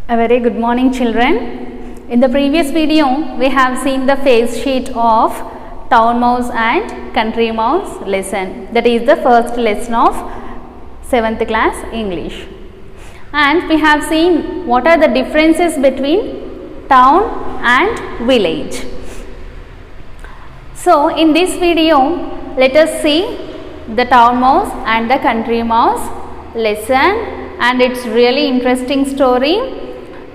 A very good morning, children. In the previous video we have seen the face sheet of town mouse and country mouse lesson, that is the first lesson of 7th class English, and we have seen what are the differences between town and village. So in this video let us see the town mouse and the country mouse lesson, and it's really interesting story.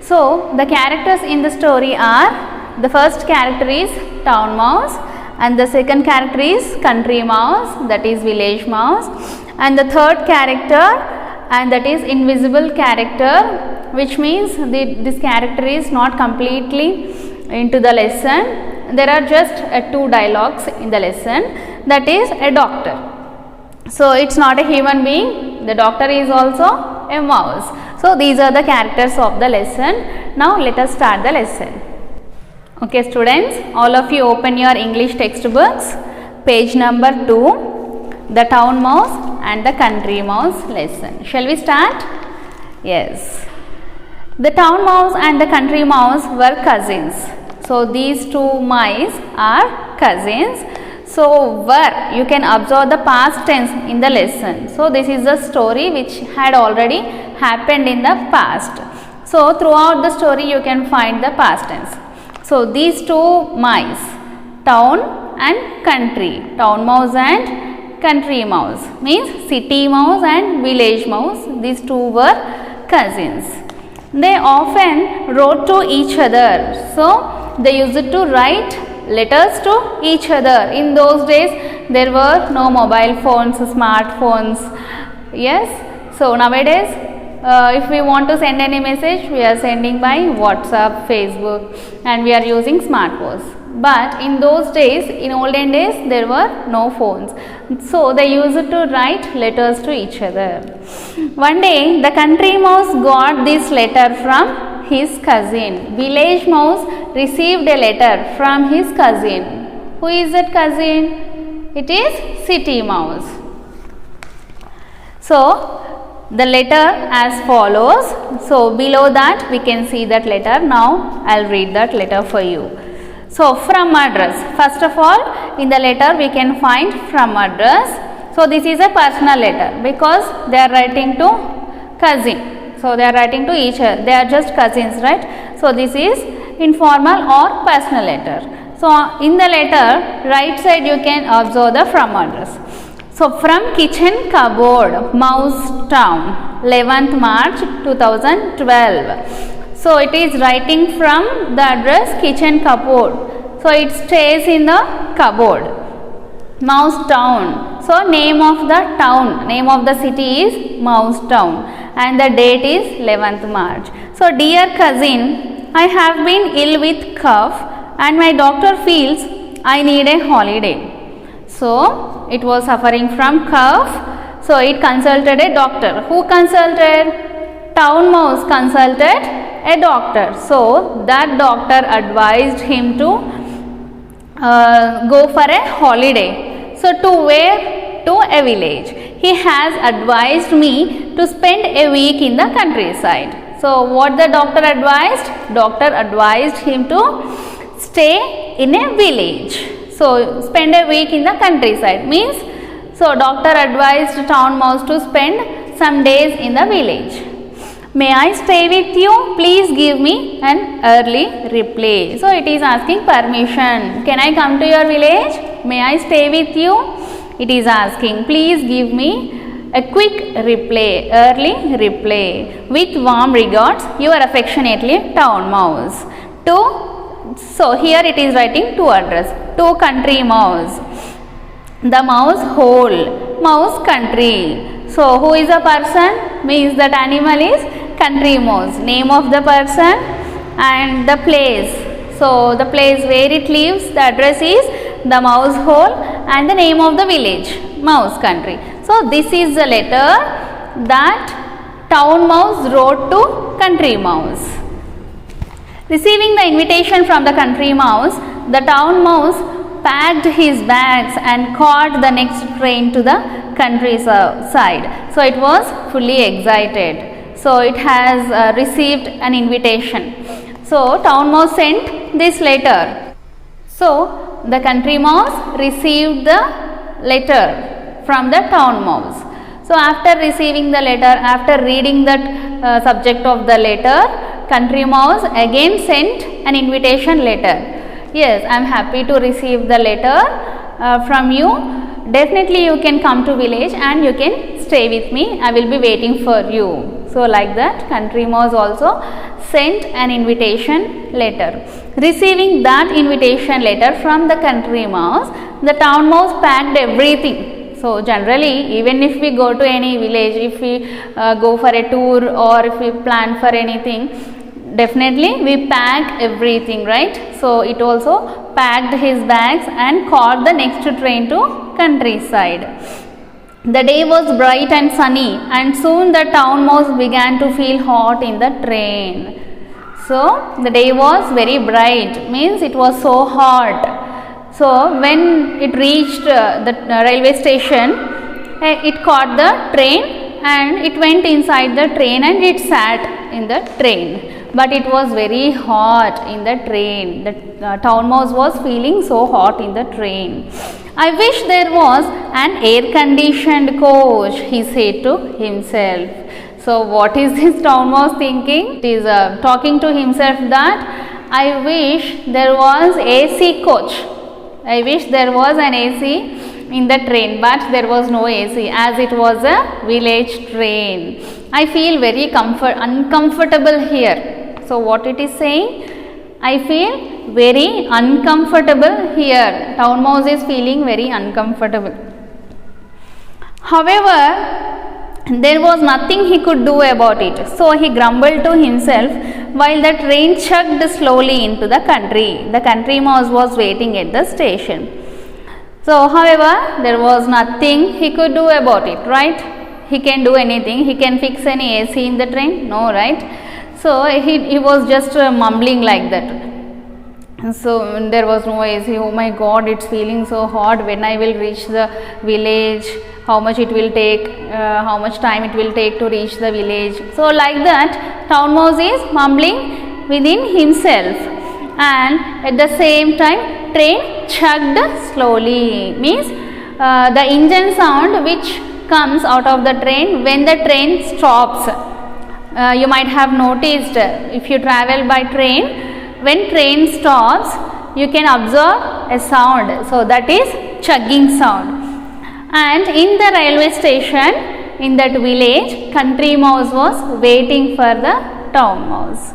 So the characters in the story are, the first character is town mouse and the second character is country mouse, that is village mouse, and the third character, and that is invisible character, which means this character is not completely into the lesson. There are just two dialogues in the lesson, that is a doctor. So it's not a human being, the doctor is also a mouse. So these are the characters of the lesson. Now let us start the lesson. Okay students, all of you open your English textbooks, page number 2, the town mouse and the country mouse lesson. Shall we start? Yes. The town mouse and the country mouse were cousins. So these two mice are cousins. So were, you can observe the past tense in the lesson. So this is the story which had already happened in the past. So throughout the story you can find the past tense. So these two mice, town and country, town mouse and country mouse, means city mouse and village mouse, these two were cousins. They often wrote to each other. So they used to write letters to each other. In those days there were no mobile phones, smartphones. Yes, so nowadays if we want to send any message, we are sending by WhatsApp, Facebook, and we are using smartphones. But in those days, in olden days, there were no phones. So they used to write letters to each other. One day the country mouse got this letter from his cousin. Village mouse received a letter from his cousin. Who is that cousin? It is city mouse. So the letter as follows. So below that we can see that letter. Now I'll read that letter for you. So from address, first of all in the letter we can find from address. So this is a personal letter because they are writing to cousin. So they are writing to each other, they are just cousins, right? So this is informal or personal letter. So in the letter right side you can observe the from address. So from kitchen cupboard, Mouse Town, 11th March 2012. So it is writing from the address kitchen cupboard. So it stays in the cupboard. Mouse Town. So name of the town, name of the city is Mouse Town, and the date is 11th March. So dear cousin, I have been ill with cough and my doctor feels I need a holiday. So it was suffering from cough. So it consulted a doctor. Who consulted? Town mouse consulted a doctor. So that doctor advised him to go for a holiday. So to where? To a village. He has advised me to spend a week in the countryside. So what the doctor advised? Doctor advised him to stay in a village. So spend a week in the countryside means, so doctor advised town mouse to spend some days in the village. May I stay with you? Please give me an early reply. So it is asking permission. Can I come to your village? May I stay with you? It is asking, please give me a quick reply, early reply. With warm regards, your affectionately town mouse. So here it is writing to address. To country mouse. The mouse hole. Mouse country. So who is a person? Means that animal is country mouse. Name of the person and the place. So the place where it lives, the address is the mouse hole, and the name of the village, Mouse Country. So this is the letter that town mouse wrote to country mouse. Receiving the invitation from the country mouse, the town mouse packed his bags and caught the next train to the countryside. So it was fully excited. So it has received an invitation. So town mouse sent this letter. So the country mouse received the letter from the town mouse. So after receiving the letter, after reading that subject of the letter, country mouse again sent an invitation letter. Yes, I am happy to receive the letter from you. Definitely you can come to village and you can stay with me. I will be waiting for you. So like that, country mouse also sent an invitation letter. Receiving that invitation letter from the country mouse, the town mouse packed everything. So generally, even if we go to any village, if we go for a tour or if we plan for anything, definitely we pack everything, right? So it also packed his bags and caught the next train to countryside. The day was bright and sunny, and soon the town mouse began to feel hot in the train. So the day was very bright, means it was so hot. So when it reached the railway station, it caught the train and it went inside the train and it sat in the train. But it was very hot in the train. The town mouse was feeling so hot in the train. I wish there was an air conditioned coach, he said to himself. So what is this town mouse thinking? It is talking to himself that I wish there was AC coach. I wish there was an AC in the train, but there was no AC as it was a village train. I feel very uncomfortable here. So what it is saying? I feel very uncomfortable here. Town mouse is feeling very uncomfortable. However, there was nothing he could do about it. So he grumbled to himself while the train chugged slowly into the country. The country mouse was waiting at the station. So however, there was nothing he could do about it, right? He can do anything. He can fix any AC in the train? No, right? So he was just mumbling like that. So there was no AC. Oh my God, it's feeling so hot. When I will reach the village, how much it will take, how much time it will take to reach the village. So like that, town mouse is mumbling within himself. And at the same time, train chugged slowly. Means the engine sound which comes out of the train when the train stops. You might have noticed if you travel by train, when train stops, you can observe a sound. So that is chugging sound. And in the railway station, in that village, country mouse was waiting for the town mouse.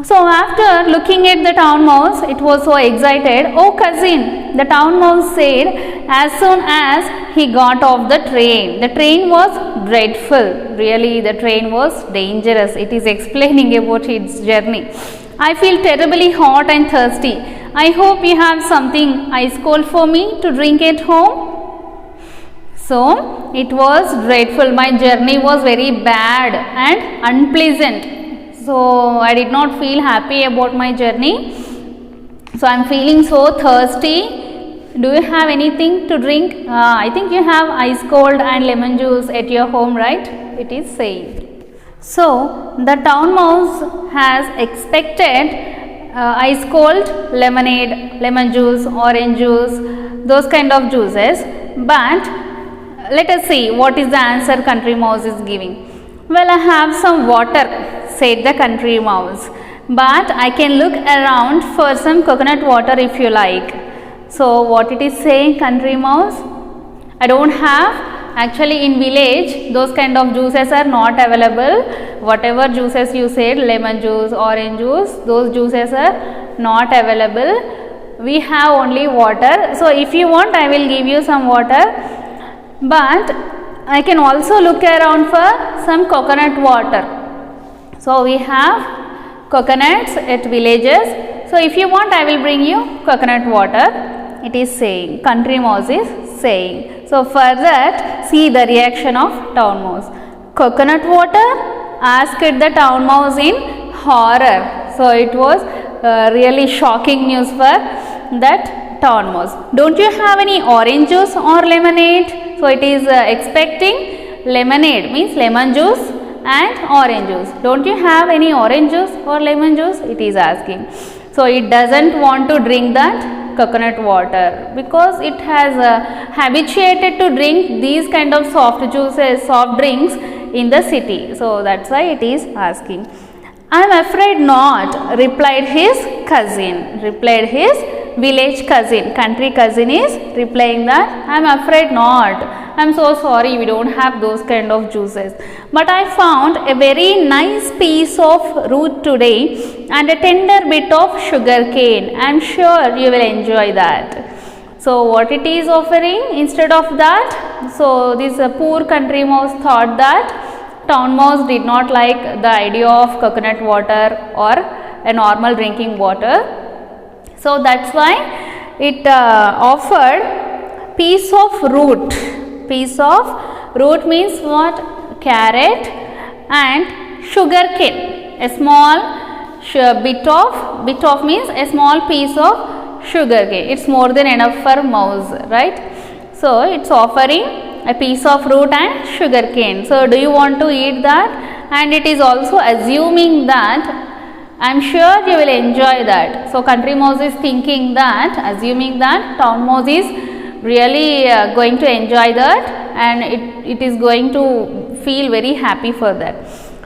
So after looking at the town mouse, it was so excited. Oh cousin, the town mouse said as soon as he got off the train. The train was dreadful. Really, the train was dangerous. It is explaining about its journey. I feel terribly hot and thirsty. I hope you have something ice cold for me to drink at home. So it was dreadful. My journey was very bad and unpleasant. So I did not feel happy about my journey. So I am feeling so thirsty. Do you have anything to drink? I think you have ice cold and lemon juice at your home, right? It is saying. So the town mouse has expected ice cold lemonade, lemon juice, orange juice, those kind of juices. But let us see what is the answer country mouse is giving. Well, I have some water, said the country mouse, but I can look around for some coconut water if you like. So what it is saying, country mouse? I don't have. Actually in village those kind of juices are not available. Whatever juices you said, lemon juice, orange juice, those juices are not available. We have only water. So if you want, I will give you some water, but I can also look around for some coconut water. So we have coconuts at villages. So if you want, I will bring you coconut water. It is saying, country mouse is saying. So for that, see the reaction of town mouse. Coconut water? Asked the town mouse in horror. So it was really shocking news for that town mouse. Don't you have any orange juice or lemonade? So it is expecting lemonade, means lemon juice, and orange juice. Don't you have any orange juice or lemon juice? It is asking. So it doesn't want to drink that coconut water because it has habituated to drink these kind of soft juices, soft drinks in the city. So that's why it is asking. I am afraid not, replied his cousin. Replied his village cousin. Country cousin is replying that I am afraid not. I am so sorry, we don't have those kind of juices. But I found a very nice piece of root today and a tender bit of sugar cane. I am sure you will enjoy that. So what it is offering instead of that? So this poor country mouse thought that town mouse did not like the idea of coconut water or a normal drinking water. So that's why it offered piece of root. Piece of root means what? Carrot and sugar cane. A small bit of means a small piece of sugar cane. It's more than enough for mouse, right? So it's offering a piece of root and sugar cane. So do you want to eat that? And it is also assuming that I am sure you will enjoy that. So country mouse is thinking that, assuming that town mouse is really going to enjoy that and it is going to feel very happy for that.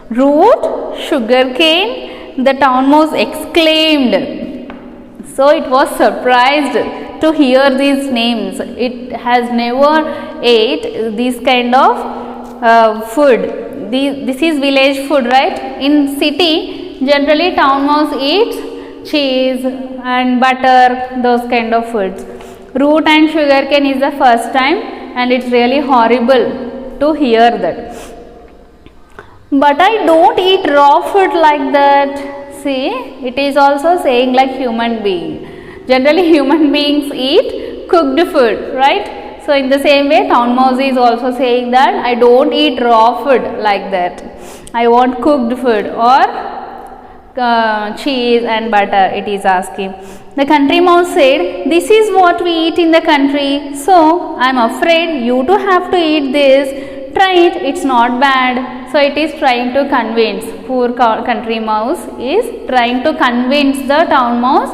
Root, sugar cane, the town mouse exclaimed. So it was surprised to hear these names. It has never ate this kind of food. This is village food, right? In city, generally town mouse eats cheese and butter, those kind of foods. Root and sugar cane is the first time and it's really horrible to hear that. But I don't eat raw food like that. See, it is also saying like human being. Generally human beings eat cooked food, right? So in the same way town mouse is also saying that I don't eat raw food like that. I want cooked food or cheese and butter, it is asking. The country mouse said, this is what we eat in the country, so I am afraid you too have to eat this. Try it, it's not bad. So it is trying to convince, poor country mouse is trying to convince the town mouse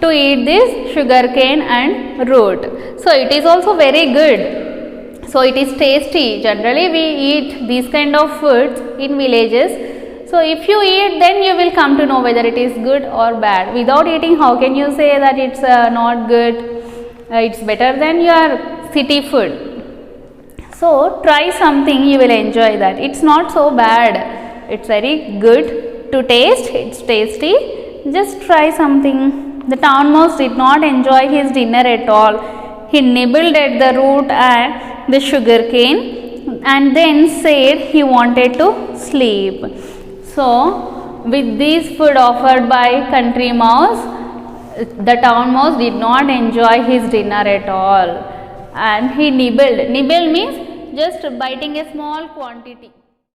to eat this sugar cane and root. So it is also very good. So it is tasty. Generally we eat these kind of foods in villages. So if you eat, then you will come to know whether it is good or bad. Without eating, how can you say that it's not good? It's better than your city food. So try something, you will enjoy that. It's not so bad. It's very good to taste. It's tasty. Just try something. The town mouse did not enjoy his dinner at all. He nibbled at the root and the sugar cane and then said he wanted to sleep. So with this food offered by country mouse, the town mouse did not enjoy his dinner at all and he nibbled. Nibble means just biting a small quantity.